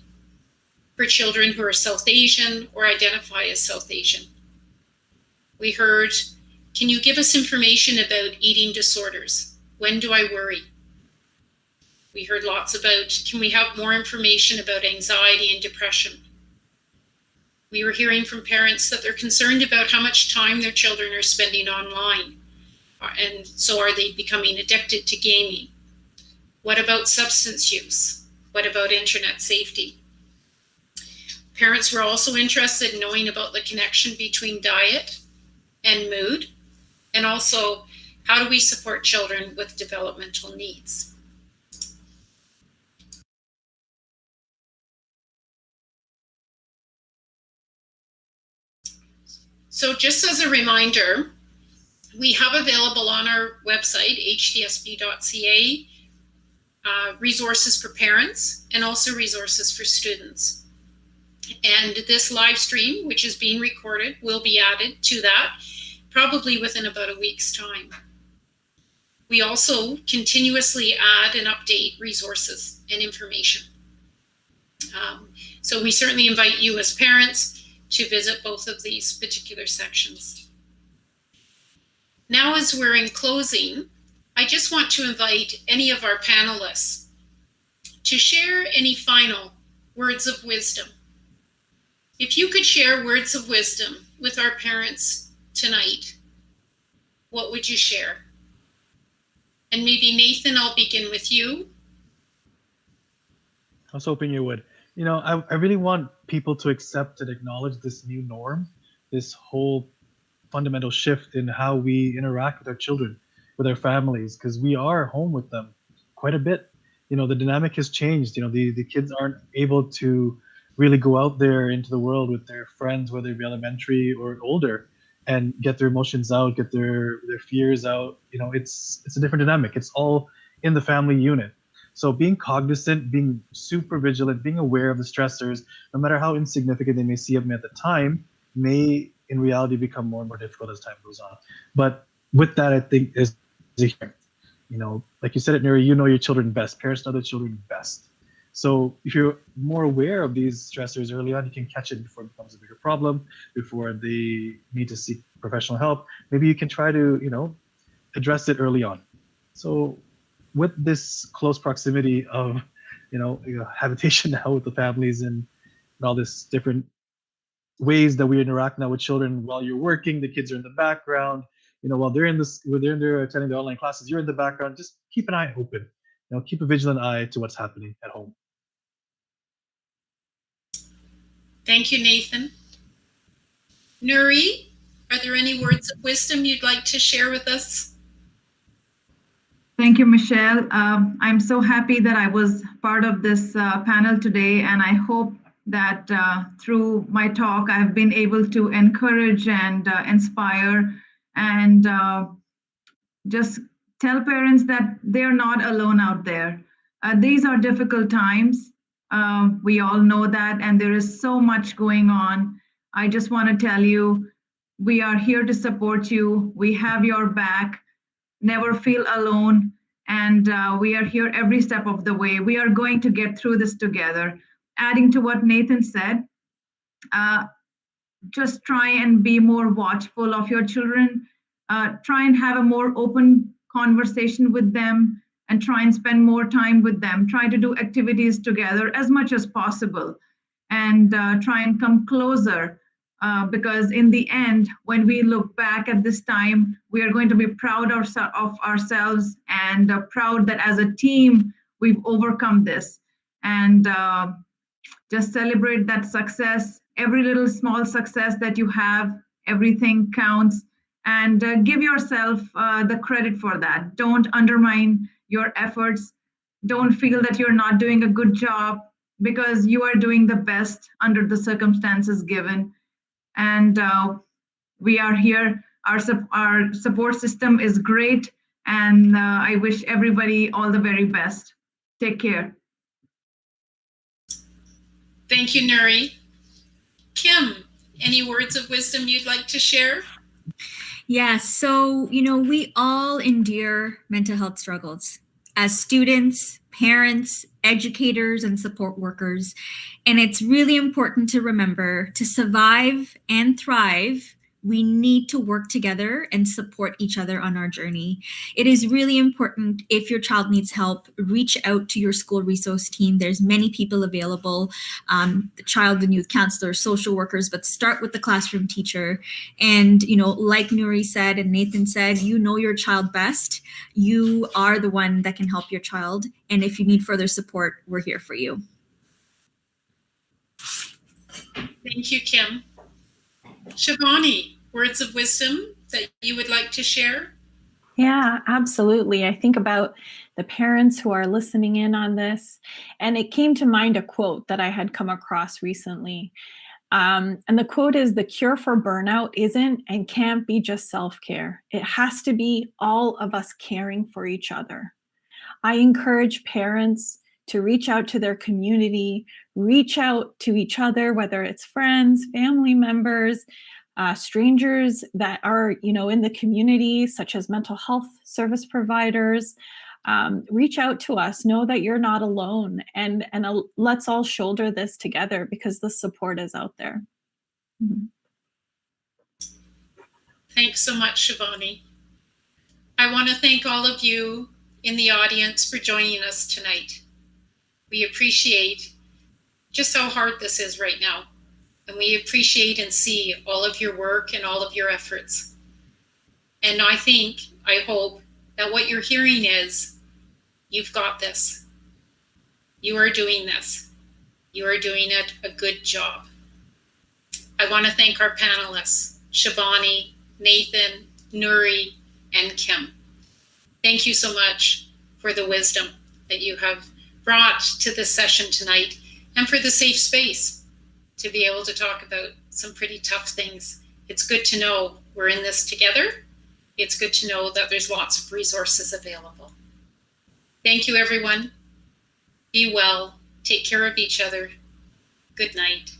for children who are South Asian or identify as South Asian. We heard, can you give us information about eating disorders? When do I worry? We heard lots about, can we have more information about anxiety and depression? We were hearing from parents that they're concerned about how much time their children are spending online. And so are they becoming addicted to gaming? What about substance use? What about internet safety? Parents were also interested in knowing about the connection between diet and mood, and also how do we support children with developmental needs? So just as a reminder, we have available on our website, hdsb.ca, resources for parents and also resources for students. And this live stream, which is being recorded, will be added to that probably within about a week's time. We also continuously add and update resources and information. So we certainly invite you as parents to visit both of these particular sections. Now, as we're in closing, I just want to invite any of our panelists to share any final words of wisdom. If you could share words of wisdom with our parents tonight, what would you share? And maybe Nathan, I'll begin with you. I was hoping you would. I really want people to accept and acknowledge this new norm, this whole fundamental shift in how we interact with our children, with our families, because we are home with them quite a bit. The dynamic has changed. The kids aren't able to really go out there into the world with their friends, whether it be elementary or older, and get their emotions out, get their fears out. It's a different dynamic. It's all in the family unit. So being cognizant, being super vigilant, being aware of the stressors, no matter how insignificant they may seem at the time, may in reality become more and more difficult as time goes on. But with that, I think is like you said it, Nuri, you know your children best. Parents know their children best. So if you're more aware of these stressors early on, you can catch it before it becomes a bigger problem, before they need to seek professional help. Maybe you can try to, address it early on. So with this close proximity of, habitation now with the families and all this different ways that we interact now with children while you're working, the kids are in the background, while they're attending the online classes, you're in the background. Just keep an eye open, keep a vigilant eye to what's happening at home. Thank you, Nathan. Nuri, are there any words of wisdom you'd like to share with us? Thank you, Michelle. I'm so happy that I was part of this panel today, and I hope that through my talk, I've been able to encourage and inspire and just tell parents that they're not alone out there. These are difficult times. We all know that, and there is so much going on. I just want to tell you, we are here to support you. We have your back. Never feel alone. And we are here every step of the way. We are going to get through this together. Adding to what Nathan said, just try and be more watchful of your children. Try and have a more open conversation with them and try and spend more time with them. Try to do activities together as much as possible and try and come closer. Because in the end, when we look back at this time, we are going to be proud of ourselves and proud that as a team, we've overcome this. And just celebrate that success. Every little small success that you have, everything counts. And give yourself the credit for that. Don't undermine your efforts. Don't feel that you're not doing a good job because you are doing the best under the circumstances given. And we are here. Our support system is great, and I wish everybody all the very best. Take care. Thank you, Nuri. Kim, any words of wisdom you'd like to share? Yeah, so, we all endure mental health struggles as students, parents, educators, and support workers. And it's really important to remember to survive and thrive, we need to work together and support each other on our journey. It is really important, if your child needs help, reach out to your school resource team. There's many people available, the child and youth counselors, social workers, but start with the classroom teacher. And, like Nuri said and Nathan said, you know your child best. You are the one that can help your child. And if you need further support, we're here for you. Thank you, Kim. Shivani, words of wisdom that you would like to share? Yeah, absolutely. I think about the parents who are listening in on this, and it came to mind a quote that I had come across recently. And the quote is, "The cure for burnout isn't and can't be just self-care. It has to be all of us caring for each other." I encourage parents to reach out to their community, reach out to each other, whether it's friends, family members, strangers that are, in the community, such as mental health service providers. Reach out to us. Know that you're not alone, and let's all shoulder this together because the support is out there. Mm-hmm. Thanks so much, Shivani. I want to thank all of you in the audience for joining us tonight. We appreciate just how hard this is right now. And we appreciate and see all of your work and all of your efforts. And I hope that what you're hearing is, you've got this. You are doing this. You are doing it a good job. I want to thank our panelists, Shivani, Nathan, Nuri, and Kim. Thank you so much for the wisdom that you have brought to this session tonight and for the safe space to be able to talk about some pretty tough things. It's good to know we're in this together. It's good to know that there's lots of resources available. Thank you, everyone. Be well. Take care of each other. Good night.